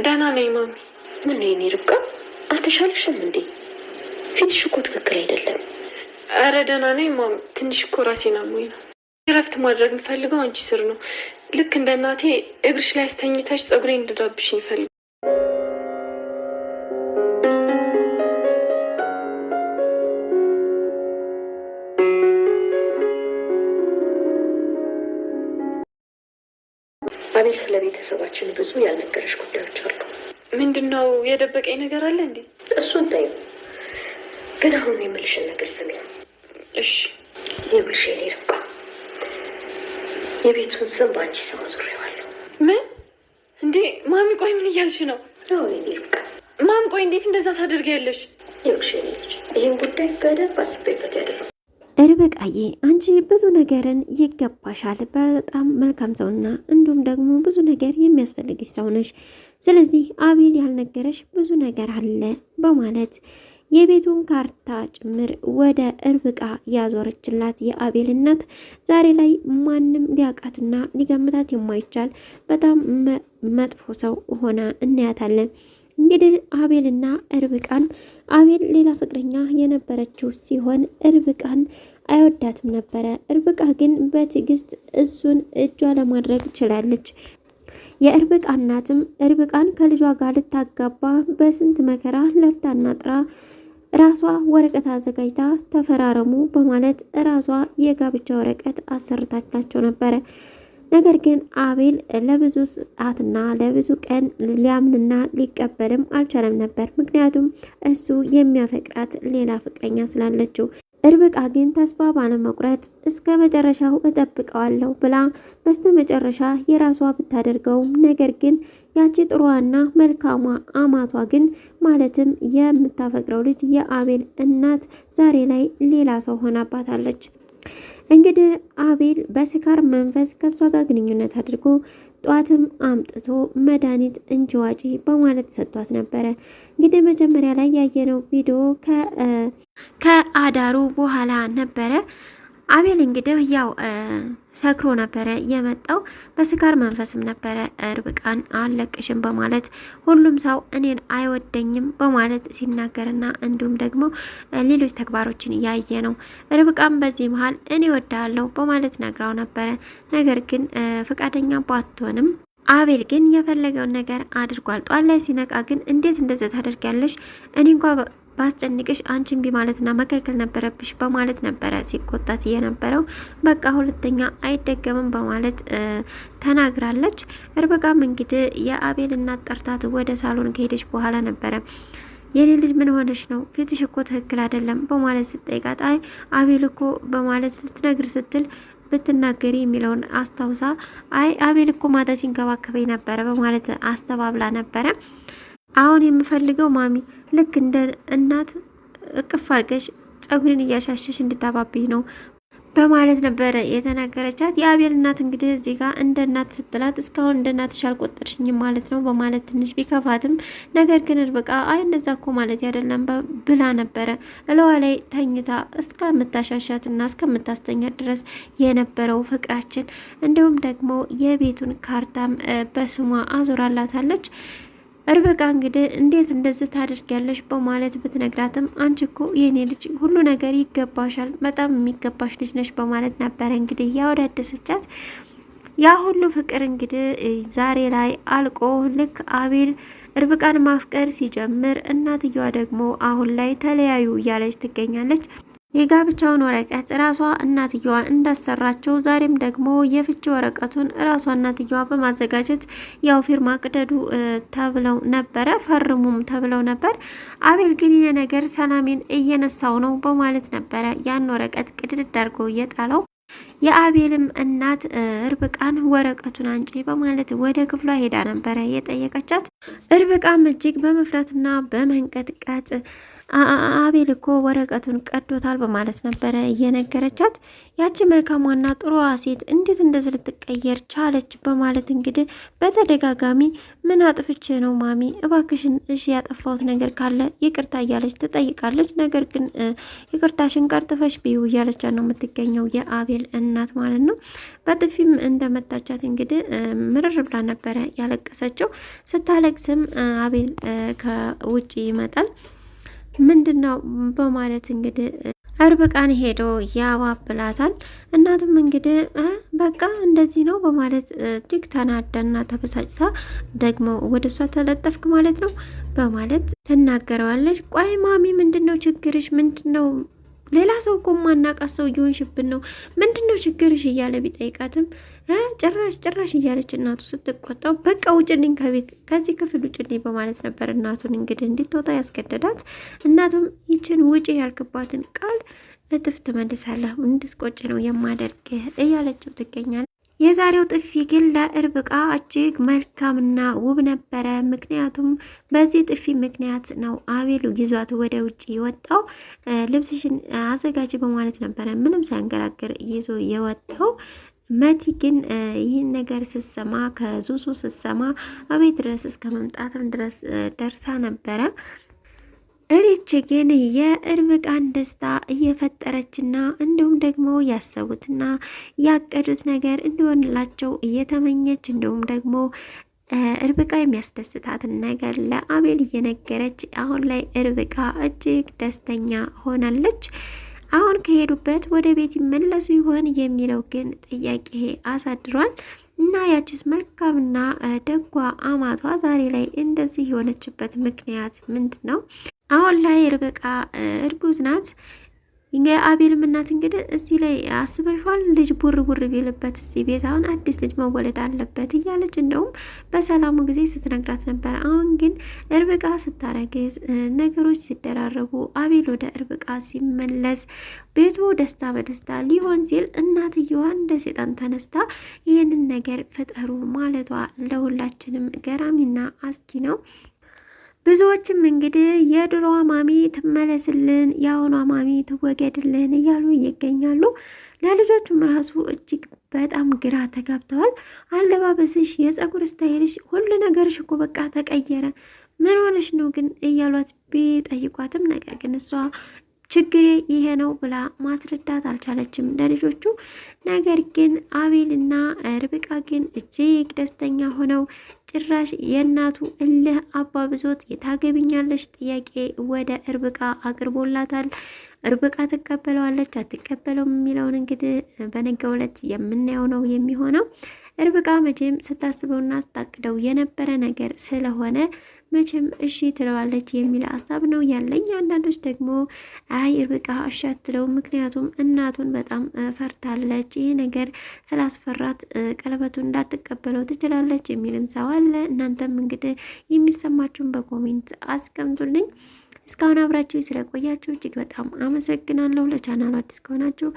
ደህና ነኝ ማሚ። ምን ነው የኔ ርብቃ አልተሻለሽም እንዴ? ፊትሽ እኮ ትክክል አይደለም። አረ ደህና ነኝ ማሚ። ትንሽ እኮ ራሴን አሞኝ ነው። እረፍት ማድረግ የምፈልገው አንቺ ስር ነው። ልክ እንደ እናቴ እግርሽ ላይ አስተኝተሽ ፀጉሬን እንድዳብሽኝ ይፈልግ። አቤል ስለ ቤተሰባችን ብዙ ያልነገረሽ ጉዳዮች አሉ። ምንድነው? የደበቀኝ ነገር አለ እንዴ? እሱን ታዩ። ግን አሁን የምልሽን ነገር ስሚ። እሺ የምልሽ የኔ ርብቃ የቤቱን ስም በአንቺ ስም አዙሬዋለሁ። ምን እንዴ ማሚ? ቆይ ምን እያልሽ ነው? አዎ የኔ ርብቃ። ማም ቆይ እንዴት እንደዛ ታደርጊያለሽ? ይኸውልሽ የኔ ልጅ ይህን ጉዳይ በደንብ አስቤበት ያደረኩት። ርብቃዬ አንቺ ብዙ ነገርን ይገባሻል። በጣም መልካም ሰውና እንዲሁም ደግሞ ብዙ ነገር የሚያስፈልግሽ ሰው ነሽ። ስለዚህ አቤል ያልነገረሽ ብዙ ነገር አለ በማለት የቤቱን ካርታ ጭምር ወደ ርብቃ ያዞረችላት የአቤል እናት ዛሬ ላይ ማንም ሊያውቃትና ሊገምታት የማይቻል በጣም መጥፎ ሰው ሆና እናያታለን። እንግዲህ አቤልና ርብቃን አቤል ሌላ ፍቅረኛ የነበረችው ሲሆን ርብቃን አይወዳትም ነበረ። ርብቃ ግን በትዕግስት እሱን እጇ ለማድረግ ችላለች። የርብቃ እናትም ርብቃን ከልጇ ጋር ልታጋባ በስንት መከራ ለፍታና ጥራ ራሷ ወረቀት አዘጋጅታ ተፈራረሙ በማለት ራሷ የጋብቻ ወረቀት አሰርታላቸው ነበረ። ነገር ግን አቤል ለብዙ ሰዓትና ለብዙ ቀን ሊያምንና ሊቀበልም አልቻለም ነበር። ምክንያቱም እሱ የሚያፈቅራት ሌላ ፍቅረኛ ስላለችው። ርብቃ ግን ተስፋ ባለመቁረጥ እስከ መጨረሻው እጠብቀዋለሁ ብላ በስተመጨረሻ የራሷ ብታደርገውም ነገር ግን ያቺ ጥሩዋና መልካሟ አማቷ ግን ማለትም የምታፈቅረው ልጅ የአቤል እናት ዛሬ ላይ ሌላ ሰው ሆናባታለች። እንግዲህ አቤል በስካር መንፈስ ከሷ ጋር ግንኙነት አድርጎ ጧትም አምጥቶ መድኃኒት እንጅዋጪ በማለት ሰጥቷት ነበረ። እንግዲህ መጀመሪያ ላይ ያየነው ቪዲዮ ከአዳሩ በኋላ ነበረ። አቤል እንግዲህ ያው ሰክሮ ነበረ የመጣው። በስካር መንፈስም ነበረ ርብቃን አለቅሽም በማለት ሁሉም ሰው እኔን አይወደኝም በማለት ሲናገርና እንዲሁም ደግሞ ሌሎች ተግባሮችን ያየ ነው። ርብቃም በዚህ መሀል እኔ ወዳለሁ በማለት ነግራው ነበረ። ነገር ግን ፈቃደኛ ባትሆንም አቤል ግን የፈለገውን ነገር አድርጓል። ጧት ላይ ሲነቃ ግን እንዴት እንደዚህ ታደርጊያለሽ? እኔ እንኳ ባስጨንቅሽ አንቺን ቢማለትና መከልከል ነበረብሽ በማለት ነበረ ሲቆጣት የነበረው። በቃ ሁለተኛ አይደገምም በማለት ተናግራለች። ርብቃም እንግዲህ የአቤል እናት ጠርታት ወደ ሳሎን ከሄደች በኋላ ነበረ የኔ ልጅ ምን ሆነሽ ነው? ፊትሽ እኮ ትክክል አይደለም በማለት ስትጠይቃት አይ አቤል እኮ በማለት ልትነግር ስትል ብትናገሪ የሚለውን አስታውሳ አይ አቤል እኮ ማታ ሲንከባከበኝ ነበረ በማለት አስተባብላ ነበረ። አሁን የምፈልገው ማሚ ልክ እንደ እናት እቅፍ አድርገሽ ጸጉሬን እያሻሸሽ እንድታባብኝ ነው በማለት ነበረ የተናገረቻት። የአቤል እናት እንግዲህ እዚህ ጋር እንደ እናት ስትላት እስካሁን እንደ እናትሽ አልቆጠርሽኝም ማለት ነው በማለት ትንሽ ቢከፋትም ነገር ግን ርብቃ አይ እንደዛ እኮ ማለት አይደለም ብላ ነበረ እለዋ ላይ ተኝታ እስከምታሻሻትና እስከምታስተኛት ድረስ የነበረው ፍቅራችን እንዲሁም ደግሞ የቤቱን ካርታም በስሟ አዞራላታለች። ርብቃ እንግዲህ እንዴት እንደዚህ ታደርጊያለሽ በማለት ብትነግራትም አንቺ እኮ የኔ ልጅ ሁሉ ነገር ይገባሻል፣ በጣም የሚገባሽ ልጅ ነሽ በማለት ነበረ እንግዲህ ያወዳደሰቻት። ያ ሁሉ ፍቅር እንግዲህ ዛሬ ላይ አልቆ ልክ አቤል ርብቃን ማፍቀር ሲጀምር እናትየዋ ደግሞ አሁን ላይ ተለያዩ እያለች ትገኛለች። የጋብቻውን ወረቀት ራሷ እናትየዋ እንዳሰራቸው ዛሬም ደግሞ የፍቺ ወረቀቱን ራሷ እናትየዋ በማዘጋጀት ያው ፊርማ ቅደዱ ተብለው ነበረ፣ ፈርሙም ተብለው ነበር። አቤል ግን ይሄ ነገር ሰላሜን እየነሳው ነው በማለት ነበረ ያን ወረቀት ቅድድ አድርጎ እየጣለው። የአቤልም እናት ርብቃን ወረቀቱን አንጪ በማለት ወደ ክፍሏ ሄዳ ነበረ የጠየቀቻት። ርብቃም እጅግ በመፍራትና በመንቀጥቀጥ አቤል እኮ ወረቀቱን ቀዶታል በማለት ነበረ እየነገረቻት። ያቺ መልካሟና ጥሩዋ ሴት እንዴት እንደዚህ ልትቀየር ቻለች በማለት እንግዲህ በተደጋጋሚ ምን አጥፍቼ ነው ማሚ እባክሽን እሺ ያጠፋሁት ነገር ካለ ይቅርታ እያለች ትጠይቃለች። ነገር ግን ይቅርታሽን ቀርጥፈሽ ቢዩ እያለቻት ነው የምትገኘው የአቤል እናት። እናት ማለት ነው። በጥፊም እንደመታቻት እንግዲህ ምርር ብላ ነበረ ያለቀሰችው። ስታለቅስም አቤል ከውጭ ይመጣል። ምንድነው በማለት እንግዲህ ርብቃን ሄዶ ያባብላታል። እናቱም እንግዲህ በቃ እንደዚህ ነው በማለት እጅግ ተናዳና ተበሳጭታ ደግሞ ወደ እሷ ተለጠፍክ ማለት ነው በማለት ትናገረዋለች። ቆይ ማሚ ምንድነው ችግርሽ? ምንድነው ሌላ ሰው እኮ ማናቃት ሰው እየሆንሽብን ነው፣ ምንድነው ችግርሽ እያለ ቢጠይቃትም ጭራሽ እያለች እናቱ ስትቆጣው በቃ ውጭልኝ ከቤት ከዚህ ክፍል ውጭልኝ በማለት ነበር እናቱን እንግዲህ እንድትወጣ ያስገደዳት። እናቱም ይችን ውጪ ያልክባትን ቃል እጥፍ ትመልሳለህ፣ እንድትቆጭ ነው የማደርግህ እያለችው ትገኛለች። የዛሬው ጥፊ ግን ለርብቃ እጅግ መልካምና ውብ ነበረ። ምክንያቱም በዚህ ጥፊ ምክንያት ነው አቤል ይዟት ወደ ውጭ የወጣው። ልብስሽን አዘጋጅ በማለት ነበረ ምንም ሳያንገራግር ይዞ የወጣው። መቲ ግን ይህን ነገር ስትሰማ ከዙዙ ስትሰማ አቤት ድረስ እስከ መምጣትም ድረስ ደርሳ ነበረ። እሪች ግን የርብቃን ደስታ እየፈጠረችና እንዲሁም ደግሞ ያሰቡትና ያቀዱት ነገር እንዲሆንላቸው እየተመኘች እንዲሁም ደግሞ ርብቃ የሚያስደስታትን ነገር ለአቤል እየነገረች አሁን ላይ ርብቃ እጅግ ደስተኛ ሆናለች። አሁን ከሄዱበት ወደ ቤት ይመለሱ ይሆን የሚለው ግን ጥያቄ አሳድሯል። እና ያቺስ መልካምና ደጓ አማቷ ዛሬ ላይ እንደዚህ የሆነችበት ምክንያት ምንድን ነው? አሁን ላይ ርብቃ እርጉዝ ናት። የአቤልም እናት እንግዲህ እዚህ ላይ አስበሽዋል፣ ልጅ ቡር ቢልበት እዚህ ቤት አሁን አዲስ ልጅ መወለድ አለበት እያለች እንደውም በሰላሙ ጊዜ ስትነግራት ነበር። አሁን ግን ርብቃ ስታረግዝ ነገሮች ሲደራረቡ አቤል ወደ ርብቃ ሲመለስ ቤቱ ደስታ በደስታ ሊሆን ሲል እናትየዋ እንደ ሴጣን ተነስታ ይህንን ነገር ፍጠሩ ማለቷ ለሁላችንም ገራሚና አስጊ ነው። ብዙዎችም እንግዲህ የድሮዋ ማሚ ትመለስልን፣ የአሁኗ ማሚ ትወገድልን እያሉ ይገኛሉ። ለልጆቹም ራሱ እጅግ በጣም ግራ ተጋብተዋል። አለባበስሽ፣ የጸጉር ስታይልሽ፣ ሁሉ ነገርሽ እኮ በቃ ተቀየረ፣ ምን ሆነሽ ነው ግን እያሏት ቢጠይቋትም ነገር ግን እሷ ችግሬ ይሄ ነው ብላ ማስረዳት አልቻለችም ለልጆቹ። ነገር ግን አቤልና ርብቃ ግን እጅግ ደስተኛ ሆነው ጭራሽ የእናቱ እልህ አባብዞት የታገቢኛለች ጥያቄ ወደ ርብቃ አቅርቦላታል። ርብቃ ትቀበለዋለች አትቀበለውም የሚለውን እንግዲህ በነገው ዕለት የምናየው ነው የሚሆነው። ርብቃ መቼም ስታስበውና ስታቅደው የነበረ ነገር ስለሆነ መቼም እሺ ትለዋለች የሚል ሀሳብ ነው ያለኝ። አንዳንዶች ደግሞ አይ ርብቃ እሺ አትለው፣ ምክንያቱም እናቱን በጣም ፈርታለች፣ ይህ ነገር ስላስፈራት ቀለበቱን እንዳትቀበለው ትችላለች የሚልም ሰው አለ። እናንተም እንግዲህ የሚሰማችሁን በኮሜንት አስቀምጡልኝ። እስካሁን አብራችሁ ስለቆያችሁ እጅግ በጣም አመሰግናለሁ። ለቻናሉ አዲስ ከሆናችሁ